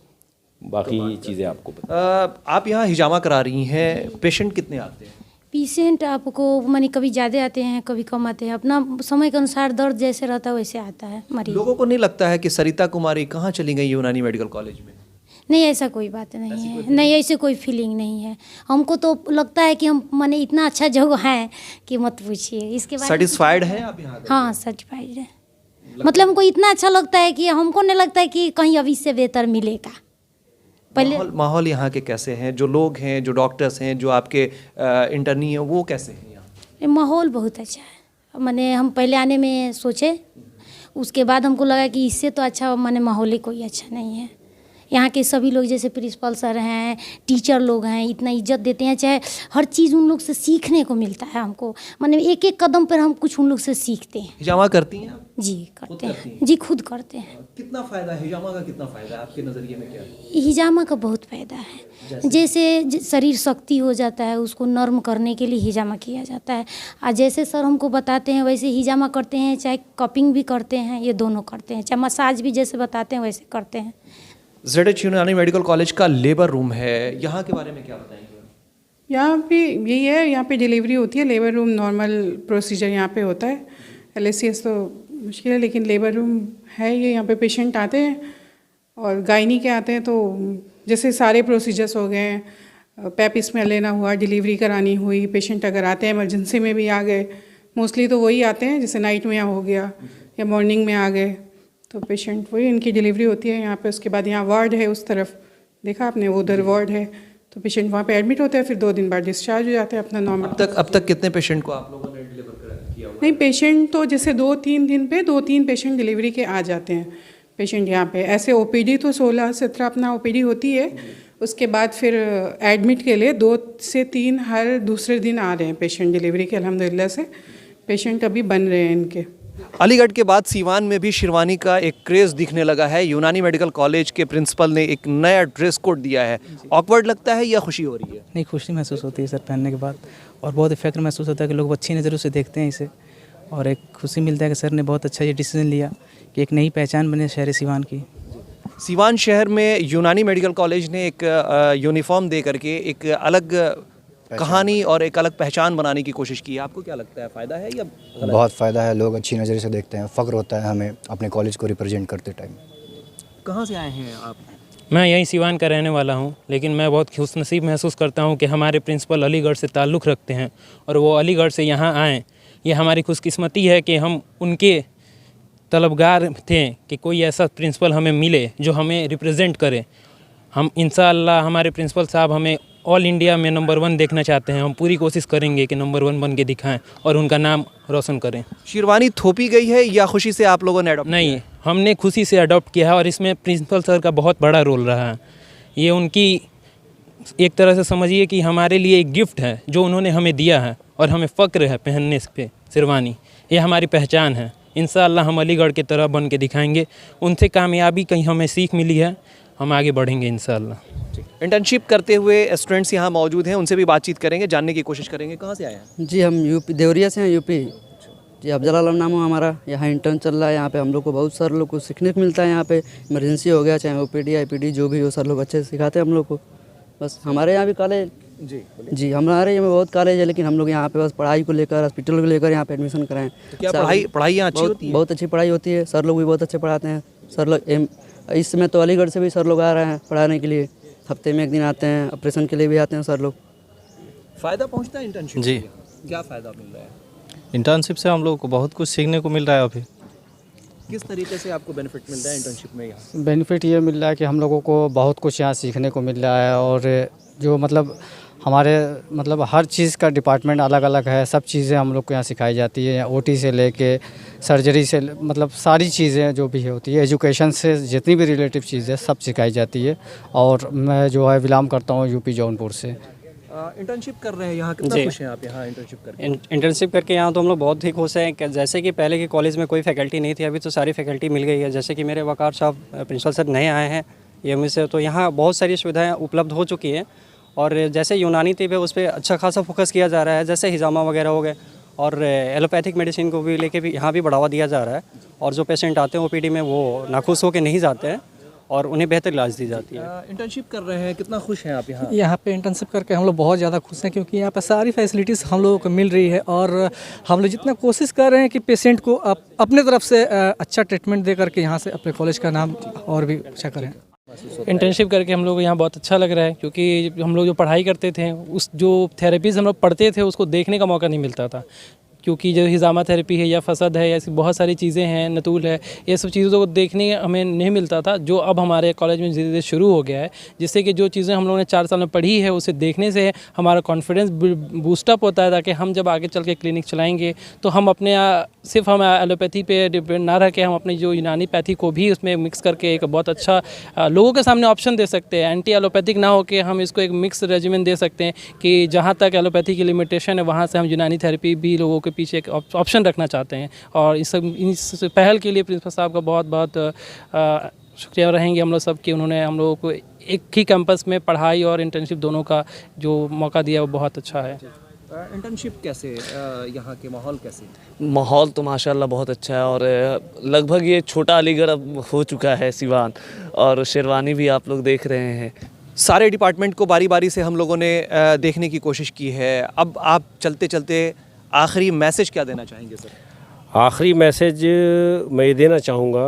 बाकी चीज़ें आपको आप यहाँ हिजामा करा रही हैं, पेशेंट कितने आते हैं? पेशेंट आपको मानी कभी ज़्यादा आते हैं, कभी कम आते हैं, अपना समय के अनुसार दर्द जैसे रहता है वैसे आता है मरीज। लोगों को नहीं लगता है कि सरिता कुमारी कहाँ चली गई यूनानी मेडिकल कॉलेज में? नहीं, ऐसा कोई बात नहीं है, नहीं ऐसे कोई फीलिंग नहीं है। हमको तो लगता है कि हम माने इतना अच्छा जगह है कि मत पूछिए। इसके बाद सेटिस्फाइड है आप यहाँ? हाँ, सेटिस्फाइड है। मतलब हमको इतना अच्छा लगता है कि हमको नहीं लगता है कि कहीं अभी से बेहतर मिलेगा। पहले माहौल यहाँ के कैसे हैं? जो लोग हैं, जो डॉक्टर्स हैं, जो आपके इंटर्नी हैं, वो कैसे हैं यहाँ? माहौल बहुत अच्छा है। माने हम पहले आने में सोचे, उसके बाद हमको लगा कि इससे तो अच्छा माने माहौल ही कोई अच्छा नहीं है। यहाँ के सभी लोग जैसे प्रिंसिपल सर हैं, टीचर लोग हैं, इतना इज्जत देते हैं, चाहे हर चीज़ उन लोग से सीखने को मिलता है हमको, माने एक एक कदम पर हम कुछ उन लोग से सीखते हैं। हिजामा करती हैं आप? जी करते हैं जी, खुद करते हैं। कितना फ़ायदा है हिजामा का, कितना फ़ायदा है आपके नज़रिए में? क्या हिजामा का बहुत फ़ायदा है, जैसे शरीर शक्ति हो जाता है, उसको नर्म करने के लिए हिजामा किया जाता है। और जैसे सर हमको बताते हैं वैसे हिजामा करते हैं, चाहे कपिंग भी करते हैं, ये दोनों करते हैं, चाहे मसाज भी जैसे बताते हैं वैसे करते हैं। ZH यूनानी मेडिकल कॉलेज का लेबर रूम है, यहाँ के बारे में क्या बताएंगे? यहाँ पे यही है, यहाँ पे डिलीवरी होती है, लेबर रूम नॉर्मल प्रोसीजर यहाँ पे होता है। LSCS तो मुश्किल है, लेकिन लेबर रूम है ये। यहाँ पे पेशेंट आते हैं और गायनी के आते हैं, तो जैसे सारे प्रोसीजर्स हो गए, पैप स्मेल लेना हुआ, डिलीवरी करानी हुई, पेशेंट अगर आते हैं इमरजेंसी में भी आ गए, मोस्टली तो वही आते हैं, जैसे नाइट में हो गया या मॉर्निंग में आ गए, तो पेशेंट वही इनकी डिलीवरी होती है यहाँ पे। उसके बाद यहाँ वार्ड है, उस तरफ देखा आपने, वो उधर वार्ड है, तो पेशेंट वहाँ पे एडमिट होते हैं, फिर 2 दिन बाद डिस्चार्ज हो जाते हैं अपना नॉर्मल। अब तक कितने पेशेंट को आप लोगों ने डिलीवर किया हुआ? नहीं, पेशेंट तो जैसे 2-3 दिन पे 2-3 पेशेंट डिलीवरी के आ जाते हैं पेशेंट यहाँ पे। ऐसे OPD तो 16-17 अपना OPD होती है, उसके बाद फिर एडमिट के लिए 2 से 3 हर दूसरे दिन आ रहे हैं पेशेंट डिलीवरी के। अल्हम्दुलिल्लाह से पेशेंट अभी बन रहे हैं इनके। अलीगढ़ के बाद सीवान में भी शेरवानी का एक क्रेज़ दिखने लगा है। यूनानी मेडिकल कॉलेज के प्रिंसिपल ने एक नया ड्रेस कोड दिया है। ऑकवर्ड लगता है या खुशी हो रही है? नहीं, खुशी महसूस होती है सर पहनने के बाद, और बहुत इफेक्ट महसूस होता है कि लोग अच्छी नज़रों से देखते हैं इसे, और एक खुशी मिलता है कि सर ने बहुत अच्छा ये डिसीजन लिया कि एक नई पहचान बने शहर सीवान की। सीवान शहर में यूनानी मेडिकल कॉलेज ने एक यूनिफॉर्म दे करके एक अलग कहानी और एक अलग पहचान बनाने की कोशिश की है। आपको क्या लगता है, फ़ायदा है या गलत? बहुत फ़ायदा है, लोग अच्छी नज़र से देखते हैं, फ़ख्र होता है हमें अपने कॉलेज को रिप्रेजेंट करते टाइम। कहाँ से आए हैं आप? मैं यहीं सीवान का रहने वाला हूं, लेकिन मैं बहुत खुशनसीब महसूस करता हूं कि हमारे प्रिंसिपल अलीगढ़ से ताल्लुक़ रखते हैं और वो अलीगढ़ से यहाँ आएँ। ये हमारी खुशकिस्मती है कि हम उनके तलबगार थे कि कोई ऐसा प्रिंसिपल हमें मिले जो हमें रिप्रेजेंट करे। हम इंशाअल्लाह हमारे प्रिंसिपल साहब हमें ऑल इंडिया में नंबर 1 देखना चाहते हैं। हम पूरी कोशिश करेंगे कि नंबर 1 बन के दिखाएं और उनका नाम रोशन करें। शेरवानी थोपी गई है या खुशी से आप लोगों ने अडॉप्ट? नहीं, हमने खुशी से अडॉप्ट किया है और इसमें प्रिंसिपल सर का बहुत बड़ा रोल रहा है। ये उनकी एक तरह से समझिए कि हमारे लिए एक गिफ्ट है जो उन्होंने हमें दिया है, और हमें फ़ख्र है पहनने पे शेरवानी। ये हमारी पहचान है। इंशाअल्लाह हम अलीगढ़ की तरह बन के दिखाएंगे। उनसे कामयाबी कहीं हमें सीख मिली है, हम आगे बढ़ेंगे इंशाअल्लाह। इंटर्नशिप करते हुए स्टूडेंट्स यहाँ मौजूद हैं, उनसे भी बातचीत करेंगे, जानने की कोशिश करेंगे। कहाँ से आए हैं? जी हम यूपी देवरिया से हैं, यूपी जी। अफजल आलम नाम है हमारा, यहाँ इंटर्न चल रहा है। यहाँ पे हम लोग को बहुत सारे लोग को सीखने को मिलता है। यहाँ पे इमरजेंसी हो गया, चाहे OPD IPD जो भी हो, सर लोग अच्छे से सिखाते हैं हम लोग को। बस हमारे यहाँ भी कॉलेज जी हमारे यहाँ बहुत कॉलेज है, लेकिन हम लोग यहाँ पे बस पढ़ाई को लेकर, हॉस्पिटल को लेकर यहाँ पे एडमिशन कराएं। तो क्या पढ़ाई यहाँ अच्छी होती है? बहुत अच्छी पढ़ाई होती है, सर लोग भी बहुत अच्छे पढ़ाते हैं। सर लोग इस समय तो अलीगढ़ से भी सर लोग आ रहे हैं पढ़ाने के लिए, हफ्ते में 1 दिन आते हैं, ऑपरेशन के लिए भी आते हैं सर लोग। फ़ायदा पहुँचता है इंटर्नशिप? जी। क्या फ़ायदा मिल रहा है इंटर्नशिप से? हम लोग को बहुत कुछ सीखने को मिल रहा है। अभी किस तरीके से आपको बेनिफिट मिल रहा है इंटर्नशिप में? यहाँ बेनिफिट ये मिल रहा है कि हम लोगों को बहुत कुछ यहाँ सीखने को मिल रहा है, और जो मतलब हमारे मतलब हर चीज़ का डिपार्टमेंट अलग अलग है। सब चीज़ें हम लोग को यहाँ सिखाई जाती है, OT से लेके सर्जरी से, मतलब सारी चीज़ें जो भी होती है, एजुकेशन से जितनी भी रिलेटिव चीज़ें सब सिखाई जाती है। और मैं जो है बिलोंग करता हूँ यूपी जौनपुर से। इंटर्नशिप कर रहे हैं यहाँ, कितना खुश हैं आप यहाँ इंटर्नशिप करके? इंटर्नशिप करके यहाँ तो हम लोग बहुत ही खुश हैं। जैसे कि पहले के कॉलेज में कोई फैकल्टी नहीं थी, अभी तो सारी फैकल्टी मिल गई है। जैसे कि मेरे वकार साहब प्रिंसिपल सर नए आए हैं EMS से, तो यहाँ बहुत सारी सुविधाएँ उपलब्ध हो चुकी हैं। और जैसे यूनानी तिब है उस पर अच्छा खासा फोकस किया जा रहा है, जैसे हिजामा वगैरह हो गए, और एलोपैथिक मेडिसिन को भी लेके भी यहाँ भी बढ़ावा दिया जा रहा है। और जो पेशेंट आते हैं OPD में वो नाखुश होकर नहीं जाते हैं और उन्हें बेहतर इलाज दी जाती है। इंटर्नशिप कर रहे हैं, कितना खुश हैं आप यहाँ? यहाँ पे इंटर्नशिप करके हम लोग बहुत ज़्यादा खुश हैं, क्योंकि यहाँ पे सारी फैसिलिटीज़ हम लोगों को मिल रही है, और हम लोग जितना कोशिश कर रहे हैं कि पेशेंट को अपने तरफ से अच्छा ट्रीटमेंट दे करके यहाँ से अपने कॉलेज का नाम और भी अच्छा करें। इंटर्नशिप करके हम लोग यहाँ बहुत अच्छा लग रहा है, क्योंकि हम लोग जो पढ़ाई करते थे, उस जो थेरेपीज़ हम लोग पढ़ते थे उसको देखने का मौका नहीं मिलता था। क्योंकि जो हिजामा थेरेपी है या फसद है या ऐसी बहुत सारी चीज़ें हैं, नतूल है, ये सब चीज़ों को देखने हमें नहीं मिलता था, जो अब हमारे कॉलेज में धीरे धीरे शुरू हो गया है। जिससे कि जो चीज़ें हम लोगों ने 4 साल में पढ़ी है उसे देखने से हमारा कॉन्फिडेंस बूस्टअप होता है, ताकि हम जब आगे चल के क्लिनिक चलाएँगे तो हम अपने सिर्फ हम एलोपैथी पे डिपेंड ना रह के हम अपनी जो यूनानी पैथी को भी उसमें मिक्स करके एक बहुत अच्छा लोगों के सामने ऑप्शन दे सकते हैं। एंटी एलोपैथिक ना हो के हम इसको एक मिक्स रेजिमेंट दे सकते हैं कि जहाँ तक एलोपैथी की लिमिटेशन है वहाँ से हम यूनानी थेरेपी भी लोगों के पीछे एक ऑप्शन रखना चाहते हैं। और इस पहल के लिए प्रिंसिपल साहब का बहुत बहुत शुक्रिया रहेंगे हम लोग सब कि उन्होंने हम लोगों को एक ही कैंपस में पढ़ाई और इंटर्नशिप दोनों का जो मौका दिया वो बहुत अच्छा है। इंटर्नशिप कैसे, यहाँ के माहौल कैसे? माहौल तो माशाल्लाह बहुत अच्छा है और लगभग ये छोटा अलीगढ़ अब हो चुका है सिवान, और शेरवानी भी आप लोग देख रहे हैं। सारे डिपार्टमेंट को बारी बारी से हम लोगों ने देखने की कोशिश की है। अब आप चलते चलते आखिरी मैसेज क्या देना चाहेंगे सर? आखिरी मैसेज मैं ये देना चाहूँगा,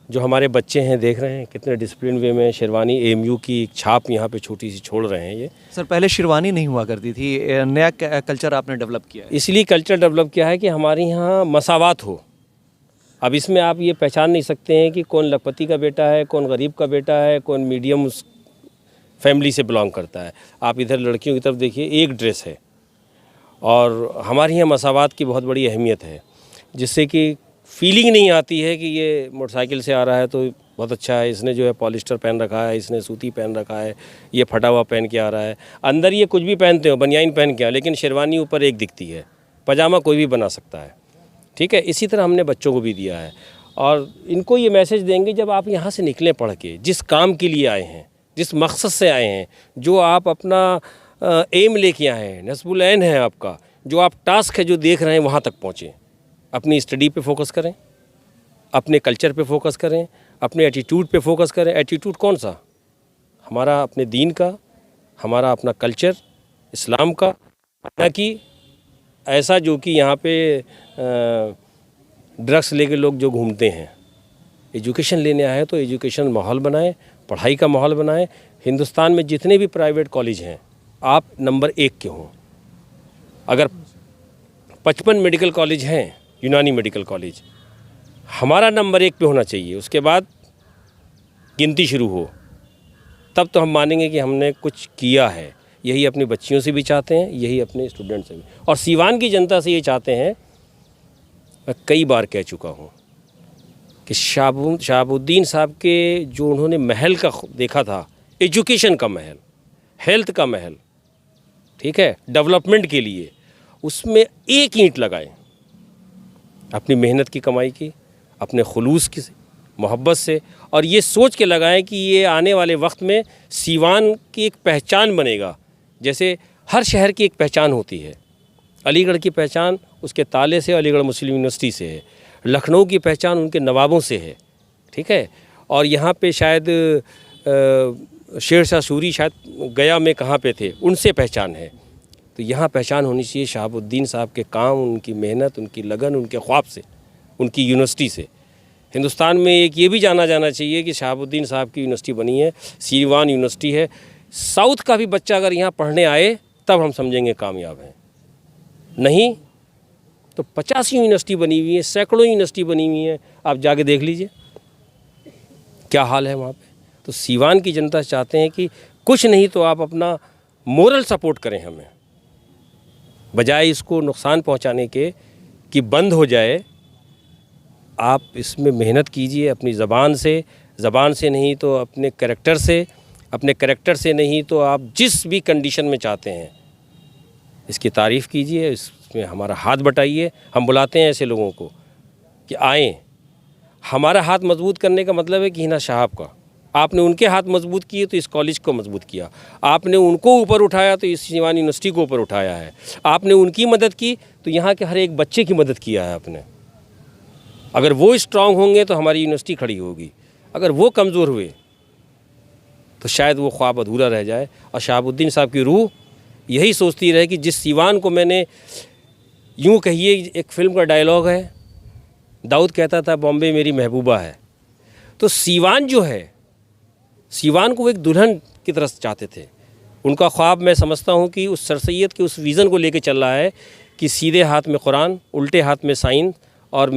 जो हमारे बच्चे हैं देख रहे हैं कितने डिसिप्लिन वे में शेरवानी AMU की एक छाप यहाँ पे छोटी सी छोड़ रहे हैं। ये सर पहले शेरवानी नहीं हुआ करती थी, नया कल्चर आपने डेवलप किया है। इसलिए कल्चर डेवलप किया है कि हमारे यहाँ मसावात हो। अब इसमें आप ये पहचान नहीं सकते हैं कि कौन लखपति का बेटा है, कौन गरीब का बेटा है, कौन मीडियम फैमिली से बिलोंग करता है। आप इधर लड़कियों की तरफ देखिए, एक ड्रेस है। और हमारे यहाँ मसावात की बहुत बड़ी अहमियत है, जिससे कि फीलिंग नहीं आती है कि ये मोटरसाइकिल से आ रहा है तो बहुत अच्छा है, इसने जो है पॉलिस्टर पहन रखा है, इसने सूती पहन रखा है, ये फटा हुआ पहन के आ रहा है। अंदर ये कुछ भी पहनते हो, बनियाइन पहन के, लेकिन शेरवानी ऊपर एक दिखती है। पजामा कोई भी बना सकता है, ठीक है। इसी तरह हमने बच्चों को भी दिया है और इनको ये मैसेज देंगे, जब आप यहाँ से निकलें पढ़ के, जिस काम के लिए आए हैं, जिस मकसद से आए हैं, जो आप अपना एम लेके आए हैं, नस्बुल ऐन है आपका, जो आप टास्क है जो देख रहे हैं, वहाँ तक पहुँचें। अपनी स्टडी पे फोकस करें, अपने कल्चर पे फोकस करें, अपने एटीट्यूड पे फोकस करें। एटीट्यूड कौन सा? हमारा अपने दीन का, हमारा अपना कल्चर इस्लाम का, न कि ऐसा जो कि यहाँ पे ड्रग्स लेके लोग जो घूमते हैं। एजुकेशन लेने आए तो एजुकेशन माहौल बनाएं, पढ़ाई का माहौल बनाएं। हिंदुस्तान में जितने भी प्राइवेट कॉलेज हैं, आप नंबर 1 के हों। अगर 55 मेडिकल कॉलेज हैं, यूनानी मेडिकल कॉलेज, हमारा नंबर 1 पे होना चाहिए। उसके बाद गिनती शुरू हो, तब तो हम मानेंगे कि हमने कुछ किया है। यही अपनी बच्चियों से भी चाहते हैं, यही अपने स्टूडेंट से भी, और सीवान की जनता से ये चाहते हैं। मैं कई बार कह चुका हूँ कि शहाबुद्दीन साहब के जो उन्होंने महल का देखा था, एजुकेशन का महल, हेल्थ का महल, ठीक है, डेवलपमेंट के लिए, उसमें एक ईंट लगाएं अपनी मेहनत की कमाई की, अपने खुलूस की मोहब्बत से, और ये सोच के लगाएं कि ये आने वाले वक्त में सीवान की एक पहचान बनेगा। जैसे हर शहर की एक पहचान होती है। अलीगढ़ की पहचान उसके ताले से, अलीगढ़ मुस्लिम यूनिवर्सिटी से है। लखनऊ की पहचान उनके नवाबों से है, ठीक है। और यहाँ पे शायद शेर शाह सूरी शायद गया में कहाँ पे थे, उनसे पहचान है। तो यहाँ पहचान होनी चाहिए शहाबुद्दीन साहब के काम, उनकी मेहनत, उनकी लगन, उनके ख्वाब से, उनकी यूनिवर्सिटी से। हिंदुस्तान में एक ये भी जाना जाना चाहिए कि शहाबुद्दीन साहब की यूनिवर्सिटी बनी है, सीवान यूनिवर्सिटी है। साउथ का भी बच्चा अगर यहाँ पढ़ने आए तब हम समझेंगे कामयाब हैं, नहीं तो 50 यूनिवर्सिटी बनी हुई है, सैकड़ों यूनिवर्सिटी बनी हुई है, आप जाके देख लीजिए क्या हाल है वहाँ पे। तो सीवान की जनता चाहते हैं कि कुछ नहीं तो आप अपना मोरल सपोर्ट करें हमें, बजाय इसको नुकसान पहुँचाने के कि बंद हो जाए। आप इसमें मेहनत कीजिए अपनी ज़बान से नहीं तो अपने कैरेक्टर से, अपने कैरेक्टर से नहीं तो आप जिस भी कंडीशन में चाहते हैं इसकी तारीफ़ कीजिए, इसमें हमारा हाथ बटाइए। हम बुलाते हैं ऐसे लोगों को कि आएँ। हमारा हाथ मजबूत करने का मतलब है कि हिना साहब का, आपने उनके हाथ मजबूत किए तो इस कॉलेज को मजबूत किया, आपने उनको ऊपर उठाया तो इस सीवान यूनिवर्सिटी को ऊपर उठाया है, आपने उनकी मदद की तो यहाँ के हर एक बच्चे की मदद किया है आपने। अगर वो स्ट्रांग होंगे तो हमारी यूनिवर्सिटी खड़ी होगी, अगर वो कमज़ोर हुए तो शायद वो ख्वाब अधूरा रह जाए। और शहाबुद्दीन साहब की रूह यही सोचती रहे कि जिस सीवान को, मैंने यूँ कहिए, एक फ़िल्म का डायलॉग है, दाऊद कहता था बॉम्बे मेरी महबूबा है। तो सीवान जो है, सीवान को वो एक दुल्हन की तरह चाहते थे। उनका ख्वाब मैं समझता हूँ कि उस सर सैयद के उस विज़न को लेके चल रहा है कि सीधे हाथ में कुरान, उल्टे हाथ में साइन और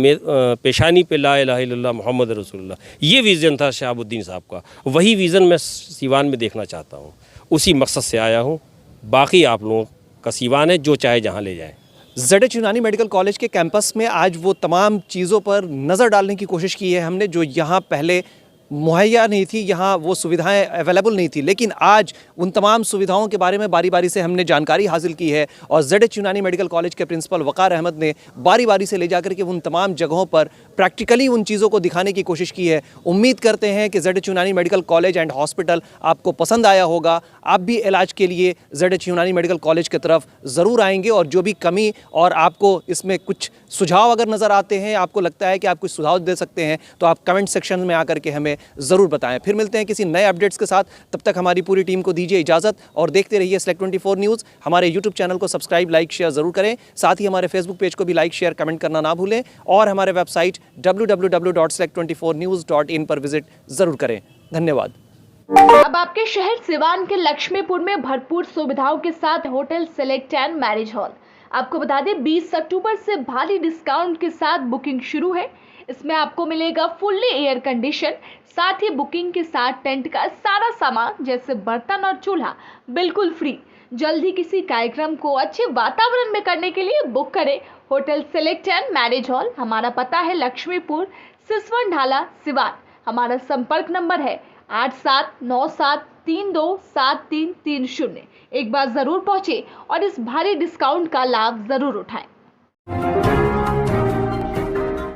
पेशानी पे ला इलाहा इल्लल्लाह मोहम्मद रसूलुल्लाह। ये विज़न था शहाबुद्दीन साहब का, वही विज़न मैं सीवान में देखना चाहता हूँ। उसी मकसद से आया हूँ। बाकी आप लोगों का सीवान है, जो चाहे जहाँ ले जाए। ZH यूनानी मेडिकल कॉलेज के कैंपस में आज वो तमाम चीज़ों पर नज़र डालने की कोशिश की है हमने जो यहाँ पहले मुहैया नहीं थी, यहाँ वो सुविधाएं अवेलेबल नहीं थी, लेकिन आज उन तमाम सुविधाओं के बारे में बारी बारी से हमने जानकारी हासिल की है और ZH यूनानी मेडिकल कॉलेज के प्रिंसिपल वकार अहमद ने बारी बारी से ले जाकर के उन तमाम जगहों पर प्रैक्टिकली उन चीज़ों को दिखाने की कोशिश की है। उम्मीद करते हैं कि ZH यूनानी मेडिकल कॉलेज एंड हॉस्पिटल आपको पसंद आया होगा। आप भी इलाज के लिए ZH यूनानी मेडिकल कॉलेज की तरफ ज़रूर आएंगे और जो भी कमी और आपको इसमें कुछ सुझाव अगर नज़र आते हैं, आपको लगता है कि आप कुछ सुझाव दे सकते हैं, तो आप कमेंट सेक्शन में आकर के हमें ज़रूर बताएं। फिर मिलते हैं किसी नए अपडेट्स के साथ, तब तक हमारी पूरी टीम को दीजिए इजाज़त और देखते रहिए Select24 न्यूज़। हमारे यूट्यूब चैनल को सब्सक्राइब, लाइक, शेयर ज़रूर करें। साथ ही हमारे फेसबुक पेज को भी लाइक, शेयर, कमेंट करना ना भूलें और हमारे वेबसाइट www.select24news.in पर विजिट ज़रूर करें। धन्यवाद। अब आपके शहर सिवान के लक्ष्मीपुर में भरपूर सुविधाओं के साथ hotel select and marriage hall. आपको बता दें 20 अक्टूबर से भारी डिस्काउंट के साथ बुकिंग शुरू है। इसमें आपको मिलेगा फुल्ली एयर कंडीशन, साथ ही बुकिंग के साथ टेंट का सारा सामान जैसे बर्तन और चूल्हा बिल्कुल फ्री। जल्द ही किसी कार्यक्रम को अच्छे वातावरण में करने के लिए बुक करें hotel select and marriage hall. हमारा पता है लक्ष्मीपुर, सिसवन ढाला, सिवान। हमारा संपर्क नंबर है 8797327330। एक बार जरूर पहुंचे और इस भारी डिस्काउंट का लाभ जरूर उठाएं।